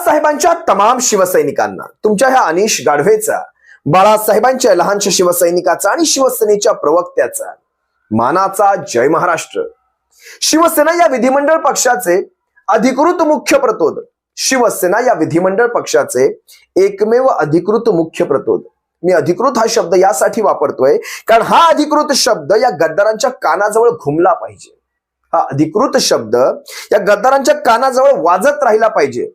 बाळासाहेबांच्या तमाम शिवसैनिकांना, तुमच्या ह्या अनिश गाढवेचा, बाळासाहेबांच्या लहानशा शिवसैनिकाचा आणि शिवसेनेच्या प्रवक्त्याचा मानाचा जय महाराष्ट्र. शिवसेना या विधिमंडळ पक्षाचे अधिकृत मुख्य प्रतोद, शिवसेना या विधिमंडळ पक्षाचे एकमेव अधिकृत मुख्य प्रतोद. मी अधिकृत हा शब्द यासाठी वापरतोय कारण हा अधिकृत शब्द या गद्दारांच्या कानाजवळ घुमला पाहिजे. हा अधिकृत शब्द या गद्दारांच्या कानाजवळ वाजत राहिला पाहिजे.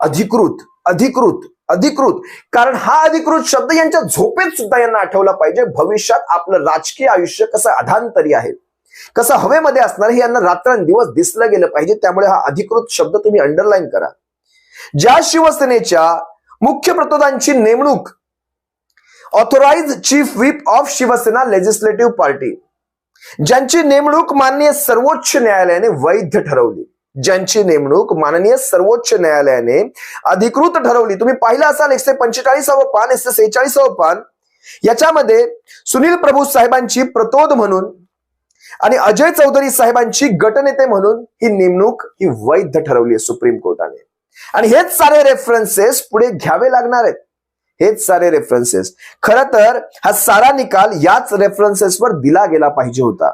अधिकृत अधिकृत अधिकृत, कारण हा अधिकृत शब्द यांच्या झोपेत सुद्धा यांना आठवला पाहिजे. भविष्यात आपलं राजकीय आयुष्य कसं अधांतरी आहे, कसं हवेमध्ये असणार हे यांना रात्रंदिवस दिसलं गेलं पाहिजे. त्यामुळे हा अधिकृत शब्द तुम्ही अंडरलाईन करा. ज्या शिवसेनेच्या मुख्य प्रतोदांची नेमणूक authorise chief whip of Shiv Sena legislative party, ज्यांची नेमणूक माननीय सर्वोच्च न्यायालयाने वैध ठरवली, ज्यांची नेमणूक माननीय सर्वोच्च न्यायालयाने अधिकृत ठरवली. तुम्ही पाहिलं असाल 145वे पान, 146वे पान, याच्यामध्ये सुनील प्रभू साहेबांची प्रतोद म्हणून आणि अजय चौधरी साहेबांची गटनेते म्हणून ही नेमणूक ही वैध ठरवली आहे सुप्रीम कोर्टाने. आणि हेच सारे रेफरन्सेस पुढे घ्यावे लागणार आहेत. हेच सारे रेफरन्सेस, खरं तर हा सारा निकाल याच रेफरन्सेसवर दिला गेला पाहिजे होता.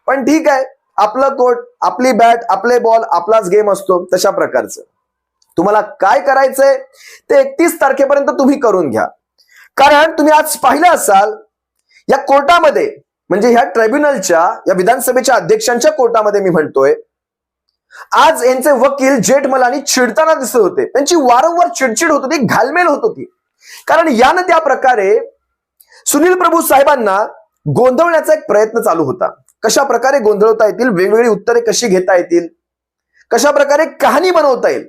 पण ठीक आहे, आपलं कोर्ट, आपली बॅट, आपले बॉल, आपलाच गेम असतो, तशा प्रकारचं. तुम्हाला काय करायचंय ते 31 तारखेपर्यंत तुम्ही करून घ्या. कारण तुम्ही आज पाहिलं असाल या कोर्टामध्ये, म्हणजे ह्या ट्रायब्युनलच्या, या विधानसभेच्या अध्यक्षांच्या कोर्टामध्ये मी म्हणतोय, आज यांचे वकील जेठमलानी चिडताना दिसत होते. त्यांची वारंवार चिडचिड होत होती, घालमेल होत होती. कारण यानं त्या प्रकारे सुनील प्रभू साहेबांना गोंधळण्याचा एक प्रयत्न चालू होता. कशा प्रकारे गोंधळवता येतील, वेगवेगळी उत्तरे कशी घेता येतील, कशा प्रकारे कहाणी बनवता येईल,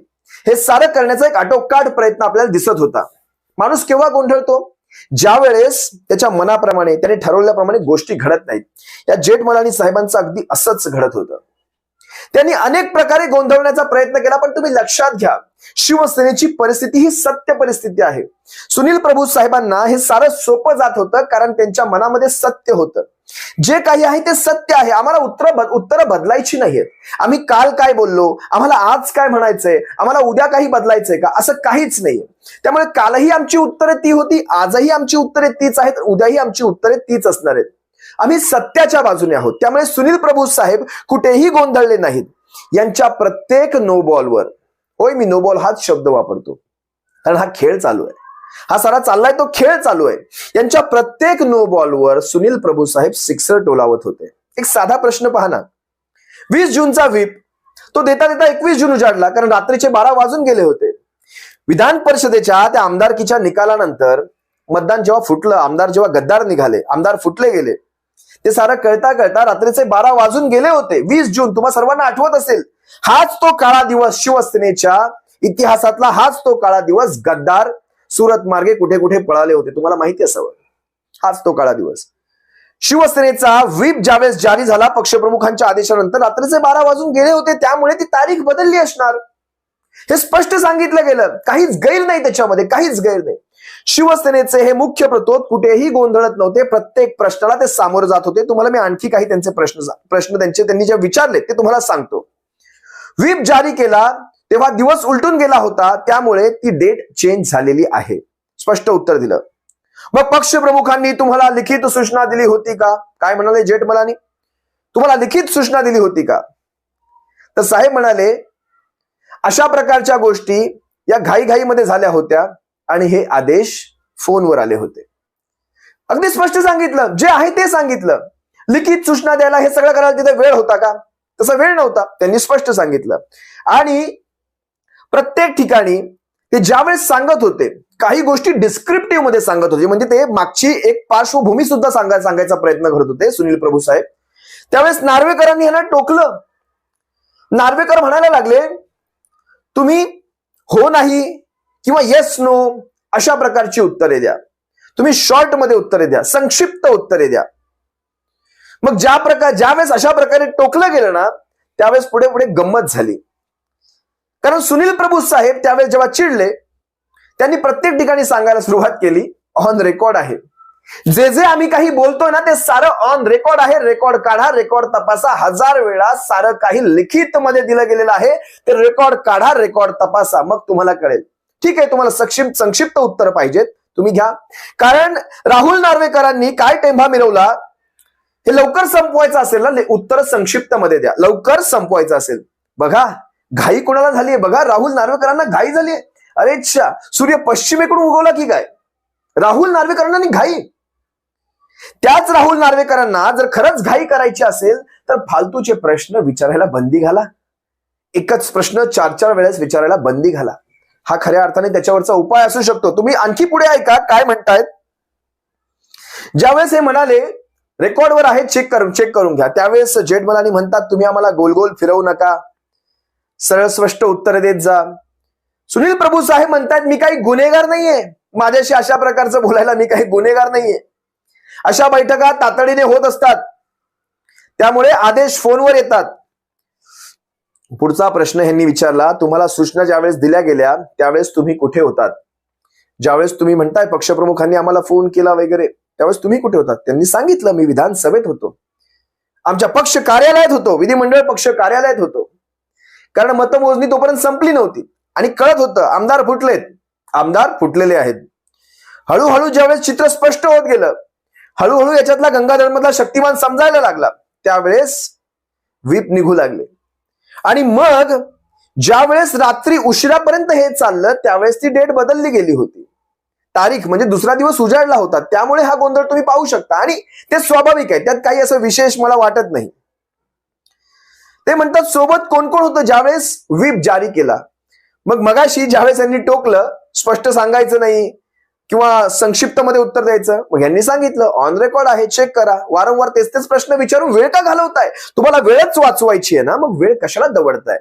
हे सारं करण्याचा एक आटोकाट प्रयत्न आपल्याला दिसत होता. माणूस केव्हा गोंधळतो? ज्या वेळेस त्याच्या मनाप्रमाणे, त्याने ठरवल्याप्रमाणे गोष्टी घडत नाहीत. या जेठमलानी साहेबांचं अगदी असंच घडत होतं. त्यांनी अनेक प्रकारे गोंधळण्याचा प्रयत्न केला. पण तुम्ही लक्षात घ्या, शिवसेनेची परिस्थिती ही सत्य परिस्थिती आहे. सुनील प्रभू साहेबांना हे सारं सोपं जात होतं कारण त्यांच्या मनामध्ये सत्य होतं. जे काही आहे ते सत्य आहे. आम्हाला उत्तरं बदलायची नाहीयेत. आम्ही काल काय बोललो, आम्हाला आज काय म्हणायचंय, आम्हाला उद्या काही बदलायचंय का, असं काहीच नाहीये. त्यामुळे कालही आमची उत्तरे ती होती, आजही आमची उत्तरे तीच आहेत, उद्याही आमची उत्तरे तीच असणार आहेत. आम्ही सत्याच्या बाजूने आहोत. त्यामुळे सुनील प्रभू साहेब कुठेही गोंधळले नाहीत. यांच्या प्रत्येक नो बॉलवर, होय मी नो बॉल हाच शब्द वापरतो कारण हा खेळ चालू आहे, हा सारा चाललाय तो खेळ चालू आहे. यांच्या प्रत्येक नो बॉलवर सुनील प्रभू साहेब सिक्सर टोलावत होते. एक साधा प्रश्न पहा ना, 20 जूनचा व्हीप तो देता देता 21 जून उजाडला कारण रात्रीचे 12 वाजून गेले होते. विधान परिषदेच्या त्या आमदारकीच्या निकालानंतर मतदान जेव्हा फुटलं, आमदार जेव्हा गद्दार निघाले, आमदार फुटले गेले, ते सारं कळता कळता रात्रीचे 12 वाजून गेले होते. 20 जून तुम्हा सर्वांना आठवत असेल, हाच तो काळा दिवस, शिवसेनेच्या इतिहासातला हाच तो काळा दिवस. गद्दार सुरत मार्गे कुठे कुठे पळाले होते, तुम्हाला माहिती असावं. हाच तो काळा दिवस. शिवसेनेचा व्हीप ज्यावेळेस जारी झाला पक्षप्रमुखांच्या आदेशानंतर रात्रीचे 12 वाजून गेले होते. त्यामुळे ती तारीख बदलली असणार, हे स्पष्ट सांगितलं गेलं. काहीच गैर नाही त्याच्यामध्ये, काहीच गैर नाही. शिवसेनेचे हे मुख्य प्रतोद कुठेही गोंधळत नव्हते. प्रत्येक प्रश्नाला ते सामोरं जात होते. तुम्हाला मी आणखी काही त्यांचे प्रश्न त्यांनी जे विचारले ते तुम्हाला सांगतो. व्हीप जारी केला तेव्हा दिवस उलटून गेला होता, त्यामुळे ती डेट चेंज झालेली आहे. स्पष्ट उत्तर दिलं. मग पक्षप्रमुखांनी तुम्हाला लिखित सूचना दिली होती का? काय म्हणाले जेठमलानी, तुम्हाला लिखित सूचना दिली होती का? तर साहेब म्हणाले, अशा प्रकारच्या गोष्टी या घाईघाईमध्ये झाल्या होत्या आणि हे आदेश फोनवर आले होते. अगदी स्पष्ट सांगितलं, जे आहे ते सांगितलं. लिखित सूचना द्यायला, हे सगळं करायला तिथे वेळ होता का? तसा वेळ नव्हता. त्यांनी स्पष्ट सांगितलं. आणि प्रत्येक ठिकाणी ते ज्यावेळेस सांगत होते, काही गोष्टी डिस्क्रिप्टिव्ह मध्ये सांगत होते, म्हणजे ते मागची एक पार्श्वभूमी सुद्धा सांगायचा प्रयत्न करत होते सुनील प्रभू साहेब. त्यावेळेस नार्वेकरांनी यांना टोकलं. नार्वेकर म्हणायला लागले, तुम्ही हो नाही किंवा येस नो अशा प्रकारची उत्तरे द्या, तुम्ही शॉर्ट मध्ये उत्तरे द्या, संक्षिप्त उत्तरे द्या. मग ज्यावेळेस अशा प्रकारे टोकलं गेलं ना, त्यावेळेस पुढे पुढे गंमत झाली. कारण सुनील प्रभू साहेब त्यावेळेस जेव्हा चिडले, त्यांनी प्रत्येक ठिकाणी सांगायला सुरुवात केली, ऑन रेकॉर्ड आहे, जे जे आम्ही काही बोलतोय ना ते सारं ऑन रेकॉर्ड आहे. रेकॉर्ड काढा, रेकॉर्ड तपासा. 1000 वेळा सारं काही लिखित मध्ये दिलं गेलेलं आहे. ते रेकॉर्ड काढा, रेकॉर्ड तपासा, मग तुम्हाला कळेल. ठीक आहे, तुम्हाला संक्षिप्त उत्तर पाहिजेत, तुम्ही घ्या. कारण राहुल नार्वेकरांनी काय टेंभा मिरवला, हे लवकर संपवायचं असेल ना, उत्तर संक्षिप्त मध्ये द्या, लवकर संपवायचं असेल. बघा घाई कोणाला झालीये, बघा राहुल नार्वेकरांना घाई झालीये. अरे अच्छा, सूर्य पश्चिमेकडून उगवला की काय? राहुल नार्वेकरांना घाई. त्याच राहुल नार्वेकरांना जर खरंच घाई करायची असेल तर फालतूचे प्रश्न विचारायला बंदी घाला. एकच प्रश्न 4-4 वेळेस विचारायला बंदी घाला. हा खऱ्या अर्थाने त्याच्यावरचा उपाय असू शकतो. तुम्ही आणखी पुढे ऐका काय म्हणतायत. ज्यावेळेस हे म्हणाले रेकॉर्डवर आहे, चेक करून घ्या, त्यावेळेस जेठमलानी म्हणतात तुम्ही आम्हाला गोल गोल फिरवू नका, सरळ स्पष्ट उत्तर देत जा. सुनील प्रभू साहेब म्हणतात मी काही गुन्हेगार नाहीये, माझ्याशी अशा प्रकारचं बोलायला मी काही गुन्हेगार नाहीये. अशा बैठका तातडीने होत असतात, त्यामुळे आदेश फोनवर येतात. पुढचा प्रश्न ह्यांनी विचारला, तुम्हाला सूचना ज्यावेळेस दिल्या गेल्या त्यावेळेस तुम्ही कुठे होतात? ज्यावेळेस तुम्ही म्हणताय पक्षप्रमुखांनी आम्हाला फोन केला वगैरे, त्यावेळेस तुम्ही कुठे होतात? त्यांनी सांगितलं मी विधानसभेत होतो, आमच्या पक्ष कार्यालयात होतो, विधिमंडळ पक्ष कार्यालयात होतो. कारण मतमोजणी तोपर्यंत संपली नव्हती आणि कळत होतं आमदार फुटलेले आहेत. हळूहळू ज्यावेळेस चित्र स्पष्ट होत गेलं, हळूहळू याच्यातला गंगाधरमधला शक्तिमान समजायला लागला, त्यावेळेस व्हीप निघू लागले. आणि मग ज्यावेळेस रात्री उशिरापर्यंत हे चाललं त्यावेळेस ती डेट बदलली गेली होती, तारीख म्हणजे दुसरा दिवस उजाडला होता, त्यामुळे हा गोंधळ तुम्ही पाहू शकता. आणि ते स्वाभाविक आहे, त्यात काही असं विशेष मला वाटत नाही. ते म्हणतात सोबत कोण कोण होतं ज्यावेळेस व्हीप जारी केला. मग मगाशी ज्यावेळेस यांनी टोकलं स्पष्ट सांगायचं नाही किंवा संक्षिप्त मध्ये उत्तर द्यायचं, मग यांनी सांगितलं ऑन रेकॉर्ड आहे, चेक करा. वारंवार तेच प्रश्न विचारून वेळ का घालवताय? तुम्हाला वेळच वाचवायची आहे ना, मग वेळ कशाला दवडताय?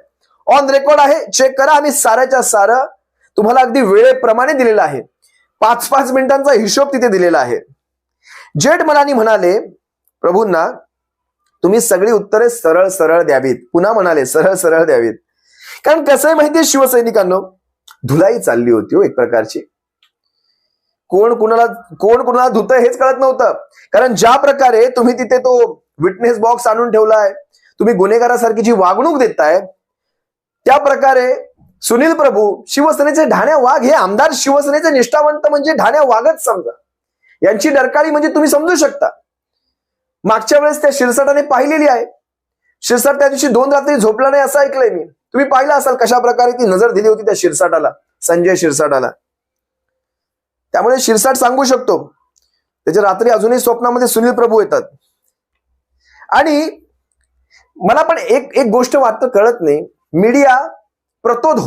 ऑन रेकॉर्ड आहे, चेक करा. आणि साऱ्याच्या सारं तुम्हाला अगदी वेळेप्रमाणे दिलेलं आहे, 5-5 मिनिटांचा हिशोब तिथे दिलेला आहे. जेठमलानी म्हणाले प्रभूंना तुम्ही सगळी उत्तरे सरळ सरळ द्यावीत. पुन्हा म्हणाले सरळ सरळ द्यावीत. कारण कसं आहे माहितीये शिवसैनिकांनो, धुलाई चालली होती हो एक प्रकारची. कोण कुणाला धुतंय हेच कळत नव्हतं. कारण ज्या प्रकारे तुम्ही तिथे तो विटनेस बॉक्स आणून ठेवलाय, तुम्ही गुन्हेगारासारखी जी वागणूक देताय, त्या प्रकारे सुनील प्रभू शिवसेनेचे ढाण्या वाघ, हे आमदार शिवसेनेचे निष्ठावंत म्हणजे ढाण्या वाघच समजा. यांची डरकाळी म्हणजे तुम्ही समजू शकता. मागच्या वेळेस त्या शिरसाटाने पाहिलेली आहे. शिरसाट त्या दिवशी 2 रात्री झोपला नाही असं ऐकलंय मी. तुम्ही पाहिलं असाल कशा प्रकारे ती नजर दिली होती त्या शिरसाटाला, संजय शिरसाटाला. त्यामुळे शिरसाट सांगू शकतो, त्याच्या रात्री अजूनही स्वप्नामध्ये सुनील प्रभू येतात. आणि मला पण एक गोष्ट वाटतं कळत नाही, मीडिया प्रतोद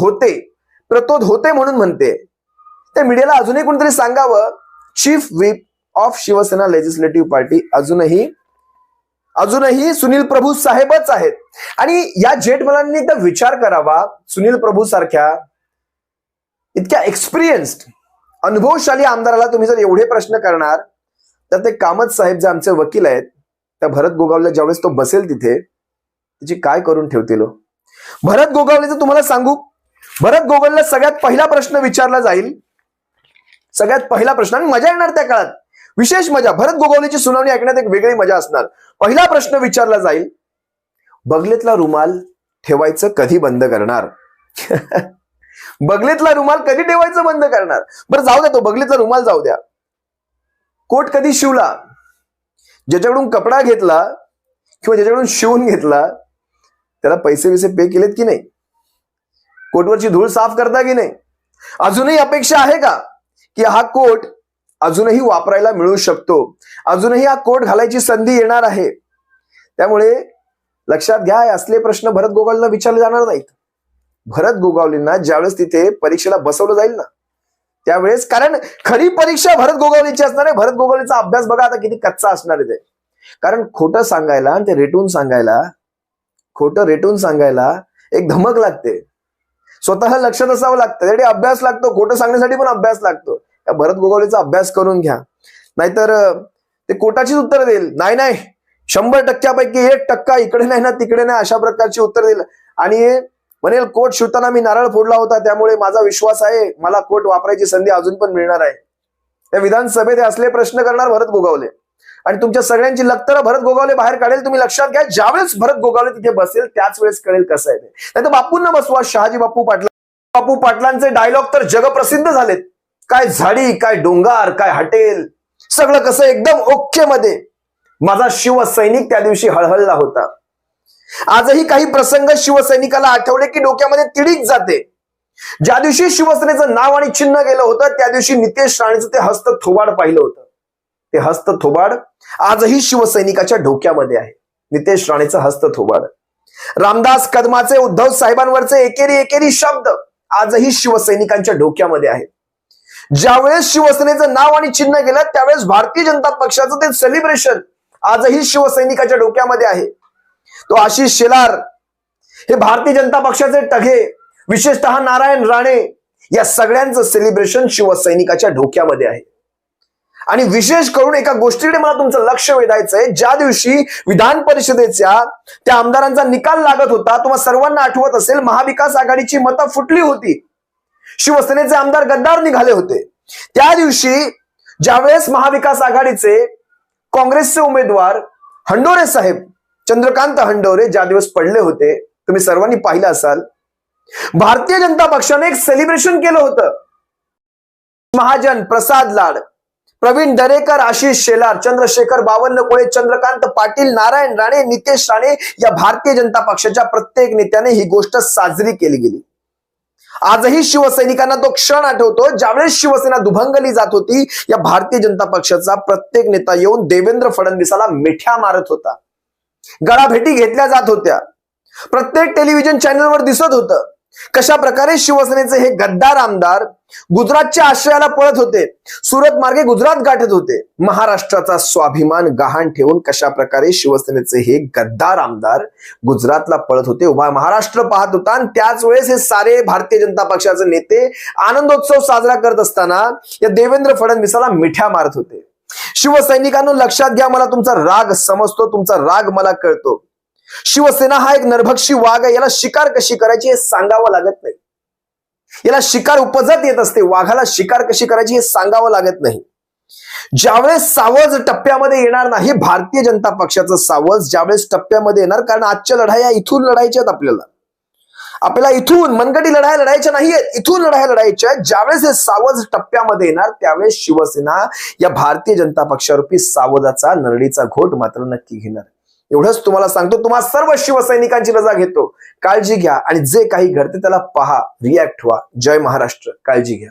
होते म्हणून म्हणते. त्या मीडियाला अजूनही कोणतरी सांगावं, chief whip of Shiv Sena legislative party अजूनही सुनील प्रभू साहेबच आहेत. आणि या जेठमलांनी एकदा विचार करावा, सुनील प्रभू सारख्या इतक्या एक्सपिरियन्स्ड अनुभवशाली आमदाराला तुम्ही जर एवढे प्रश्न करणार, तर ते कामत साहेब जे आमचे वकील आहेत, त्या भरत गोगावले ज्यावेळेस तो बसेल तिथे, त्याची काय करून ठेवतील. भरत गोगावलेचं तुम्हाला सांगू, भरत गोगावलेला सगळ्यात पहिला प्रश्न विचारला जाईल, सगळ्यात पहिला प्रश्न, आणि मजा येणार त्या काळात, विशेष मजा. भरत गोगावलेची सुनावणी ऐकण्यात एक वेगळी मजा असणार. पहिला प्रश्न विचारला जाईल, बगलेतला रुमाल ठेवायचं कधी बंद करणार? बगलेतला रुमाल कधी ठेवायचं बंद करणार? बरं जाऊ द्या, तो बगलेतला रुमाल जाऊ द्या, कोट कधी शिवला? ज्याच्याकडून कपडा घेतला किंवा ज्याच्याकडून शिवून घेतला त्याला पैसे पे केलेत की नाही? कोटवरची धूळ साफ करता की नाही? अजूनही अपेक्षा आहे का की हा कोट अजूनही वापरायला मिळू शकतो? अजूनही हा कोट घालायची संधी येणार आहे. त्यामुळे लक्षात घ्या, असले प्रश्न भरत गोगावलेंना विचारले जाणार नाहीत. भरत गोगावलेंना ज्यावेळेस तिथे परीक्षेला बसवलं जाईल ना त्यावेळेस, कारण खरी परीक्षा भरत गोगावलेची असणार आहे. भरत गोगावलेचा अभ्यास बघा आता किती कच्चा असणार आहे ते. कारण खोटं सांगायला आणि ते खोटं रेटून सांगायला एक धमक लागते, स्वतःला लक्षात असावं लागतं, त्यासाठी अभ्यास लागतो. खोटं सांगण्यासाठी पण अभ्यास लागतो. या भरत गोगावलेचा अभ्यास करून घ्या, नाहीतर ते कोटाचीच उत्तर देईल. नाही 100%पैकी 1% इकडे नाही ना तिकडे नाही अशा प्रकारची उत्तर देईल. आणि म्हणेल कोट शिवताना मी नारळ फोडला होता, त्यामुळे माझा विश्वास आहे मला कोट वापरायची संधी अजून पण मिळणार आहे. या विधानसभेत असले प्रश्न करणार भरत गोगावले, आणि तुमच्या सगळ्यांची लक्तरं भरत गोगावले बाहेर काढेल. तुम्ही लक्षात घ्या, ज्यावेळेस भरत गोगावले तिथे बसेल त्याच वेळेस कळेल कसं आहे ते. नाही तर बापूंना बसवा, शहाजी बापू पाटला बापू पाटलांचे डायलॉग तर जगप्रसिद्ध झालेत. काय झाडी, काय डोंगर, काय हॉटेल, सगळं कसं एकदम ओके मध्ये. माझा शिवसैनिक त्या दिवशी हळहळला होता. आजही काही प्रसंग शिवसैनिकाला आठवले की डोक्यामध्ये तिडीक जाते. ज्या दिवशी शिवसेनेचं नाव आणि चिन्ह गेलं होतं त्या दिवशी नितेश राणेचं ते हस्त थोबाड पाहिलं होतं. ते हस्त थोबाड आजही शिवसैनिकाच्या डोक्यामध्ये आहे. नितेश राणेचं हस्त थोबाड. रामदास कदमाचे उद्धव साहेबांवरचे एकेरी एकेरी शब्द आजही शिवसैनिकांच्या डोक्यामध्ये आहेत. ज्यावेळेस शिवसेनेचं नाव आणि चिन्ह गेलं त्यावेळेस भारतीय जनता पक्षाचं ते सेलिब्रेशन आजही शिवसैनिकाच्या डोक्यामध्ये आहे. तो आशिष शेलार हे भारतीय जनता पक्षाचे टघे, विशेषतः नारायण राणे, या सगळ्यांचं सेलिब्रेशन शिवसैनिकाच्या डोक्यामध्ये आहे. आणि विशेष करून एका गोष्टीकडे मला तुमचं लक्ष वेधायचंय. ज्या दिवशी विधान परिषदेच्या त्या आमदारांचा निकाल लागत होता, तुम्हाला सर्वांना आठवत असेल, महाविकास आघाडीची मतं फुटली होती. शिवसेनेचे आमदार गद्दार निघाले होते. त्या दिवशी ज्यावेळेस महाविकास आघाडीचे काँग्रेसचे उमेदवार हंडोरे साहेब, चंद्रकांत हंडोरे, ज्या दिवस पडले होते, तुम्ही सर्वांनी पाहिलं असाल, भारतीय जनता पक्षाने एक सेलिब्रेशन केलं होतं. महाजन, प्रसाद लाड, प्रवीण दरेकर, आशिष शेलार, चंद्रशेखर बावनकुळे, चंद्रकांत पाटील, नारायण राणे, नितेश राणे या भारतीय जनता पक्षाच्या प्रत्येक नेत्याने ही गोष्ट साजरी केली गेली. आजही शिवसैनिकांना तो क्षण आठवतो ज्यावेळेस शिवसेना दुभंगली जात होती. या भारतीय जनता पक्षाचा प्रत्येक नेता येऊन देवेंद्र फडणवीसाला मिठ्या मारत होता. गळाभेटी घेतल्या जात होत्या. प्रत्येक टेलिव्हिजन चॅनलवर दिसत होतं कशा प्रकारे शिवसेनेचे हे गद्दार आमदार गुजरातच्या आश्रयाला पळत होते, सुरत मार्गे गुजरात गाठत होते. महाराष्ट्राचा स्वाभिमान गहाण ठेवून कशा प्रकारे शिवसेनेचे हे गद्दार आमदार गुजरातला पळत होते. उभा महाराष्ट्र पाहत होता आणि त्याच वेळेस हे सारे भारतीय जनता पक्षाचे नेते आनंदोत्सव साजरा करत असताना या देवेंद्र फडणवीसाला मिठ्या मारत होते. शिवसैनिकांनो लक्षात घ्या, मला तुमचा राग समजतो, तुमचा राग मला कळतो. शिवसेना हा एक नरभक्षी वाघ आहे. याला शिकार कशी करायची हे सांगावं लागत नाही. याला शिकार उपजत येत असते. वाघाला शिकार कशी करायची हे सांगावं लागत नाही. ज्यावेळेस सावज टप्प्यामध्ये येणार नाही, भारतीय जनता पक्षाचं सावज ज्यावेळेस टप्प्यामध्ये येणार, कारण आजच्या लढाया इथून लढायच्या आहेत. आपल्याला इथून मनगटी लढाया लढायच्या नाहीयेत, इथून लढाया लढायच्या आहेत. ज्यावेळेस हे सावज टप्प्यामध्ये येणार त्यावेळेस शिवसेना या भारतीय जनता पक्षारूपी सावजाचा नरडीचा घोट मात्र नक्की घेणार. एवढंच तुम्हाला सांगतो. तुम्हा सर्व शिवसैनिकांची रजा घेतो. काळजी घ्या आणि जे काही घडते त्याला पहा, रिॲक्ट व्हा. जय महाराष्ट्र. काळजी घ्या.